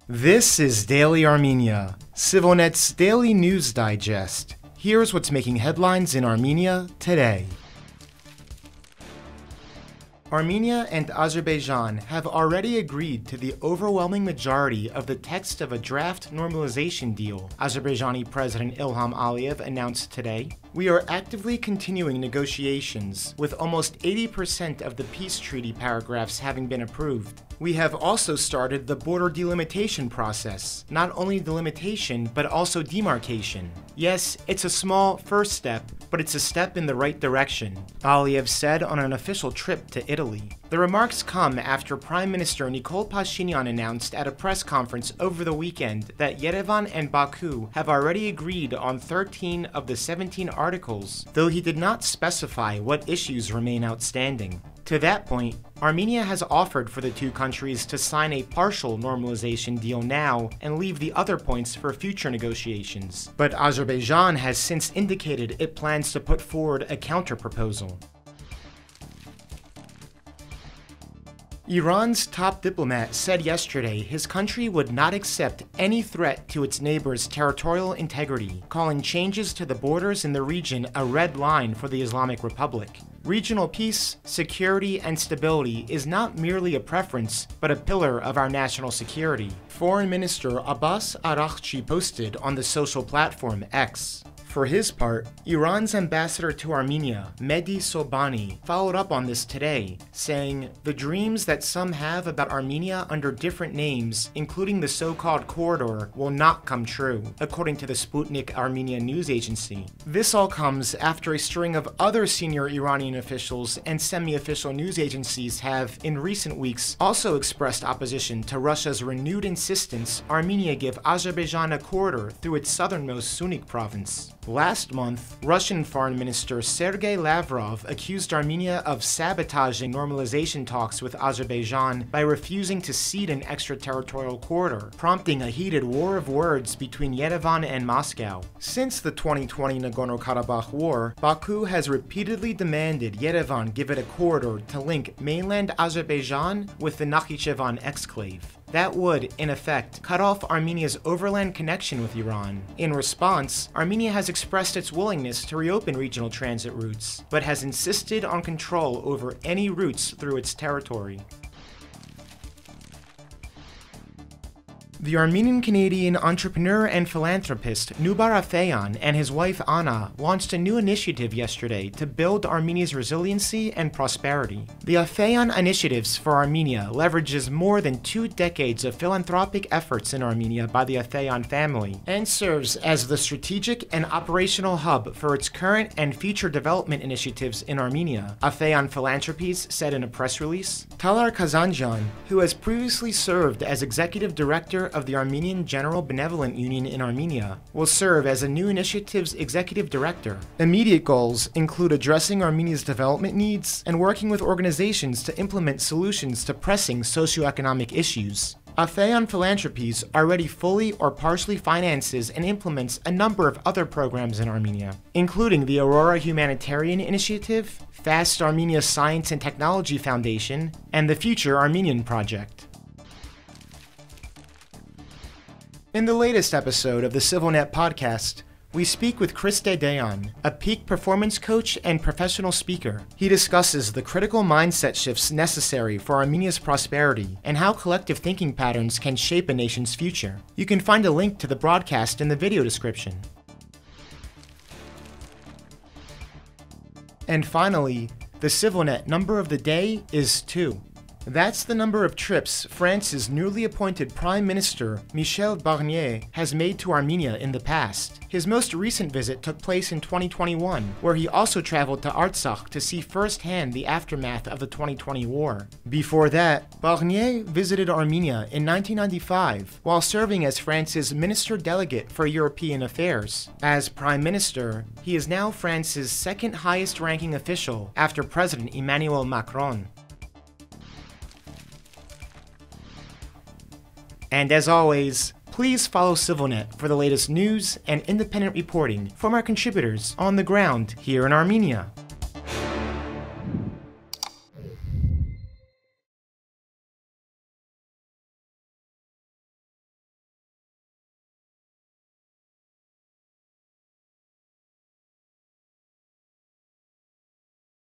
This is Daily Armenia, ＳիվիլNeթ's daily news digest. Here's what's making headlines in Armenia today. Armenia and Azerbaijan have already agreed to the overwhelming majority of the text of a draft normalization deal, Azerbaijani President Ilham Aliyev announced today. We are actively continuing negotiations, with almost 80% of the peace treaty paragraphs having been approved. We have also started the border delimitation process, not only delimitation, but also demarcation. Yes, it's a small first step, but it's a step in the right direction, Aliyev said on an official trip to Italy. The remarks come after Prime Minister Nikol Pashinyan announced at a press conference over the weekend that Yerevan and Baku have already agreed on 13 of the 17 articles, though he did not specify what issues remain outstanding. To that point, Armenia has offered for the two countries to sign a partial normalization deal now and leave the other points for future negotiations. But Azerbaijan has since indicated it plans to put forward a counter-proposal. Iran's top diplomat said yesterday his country would not accept any threat to its neighbor's territorial integrity, calling changes to the borders in the region a red line for the Islamic Republic. Regional peace, security, and stability is not merely a preference, but a pillar of our national security, Foreign Minister Abbas Araghchi posted on the social platform X. For his part, Iran's ambassador to Armenia, Mehdi Sobhani, followed up on this today, saying, "The dreams that some have about Armenia under different names, including the so-called corridor, will not come true," according to the Sputnik Armenian news agency. This all comes after a string of other senior Iranian officials and semi-official news agencies have, in recent weeks, also expressed opposition to Russia's renewed insistence Armenia give Azerbaijan a corridor through its southernmost Syunik province. Last month, Russian Foreign Minister Sergei Lavrov accused Armenia of sabotaging normalization talks with Azerbaijan by refusing to cede an extraterritorial corridor, prompting a heated war of words between Yerevan and Moscow. Since the 2020 Nagorno-Karabakh war, Baku has repeatedly demanded Yerevan give it a corridor to link mainland Azerbaijan with the Nakhichevan exclave. That would, in effect, cut off Armenia's overland connection with Iran. In response, Armenia has expressed its willingness to reopen regional transit routes, but has insisted on control over any routes through its territory. The Armenian-Canadian entrepreneur and philanthropist Noubar Afeyan and his wife Anna launched a new initiative yesterday to build Armenia's resiliency and prosperity. The Afeyan Initiatives for Armenia leverages more than 2 decades of philanthropic efforts in Armenia by the Afeyan family and serves as the strategic and operational hub for its current and future development initiatives in Armenia, Afeyan Philanthropies said in a press release. Talar Kazanjan, who has previously served as executive director of the Armenian General Benevolent Union in Armenia, will serve as a new initiative's executive director. Immediate goals include addressing Armenia's development needs and working with organizations to implement solutions to pressing socioeconomic issues. Afeyan Philanthropies already fully or partially finances and implements a number of other programs in Armenia, including the Aurora Humanitarian Initiative, Fast Armenia Science and Technology Foundation, and the Future Armenian Project. In the latest episode of the ＳivilNet podcast, we speak with Chris Dedeyan, a peak performance coach and professional speaker. He discusses the critical mindset shifts necessary for Armenia's prosperity and how collective thinking patterns can shape a nation's future. You can find a link to the broadcast in the video description. And finally, the ＳivilNet number of the day is 2. That's the number of trips France's newly appointed Prime Minister, Michel Barnier, has made to Armenia in the past. His most recent visit took place in 2021, where he also traveled to Artsakh to see firsthand the aftermath of the 2020 war. Before that, Barnier visited Armenia in 1995, while serving as France's Minister Delegate for European Affairs. As Prime Minister, he is now France's second highest-ranking official after President Emmanuel Macron. And as always, please follow SivilNet for the latest news and independent reporting from our contributors on the ground here in Armenia.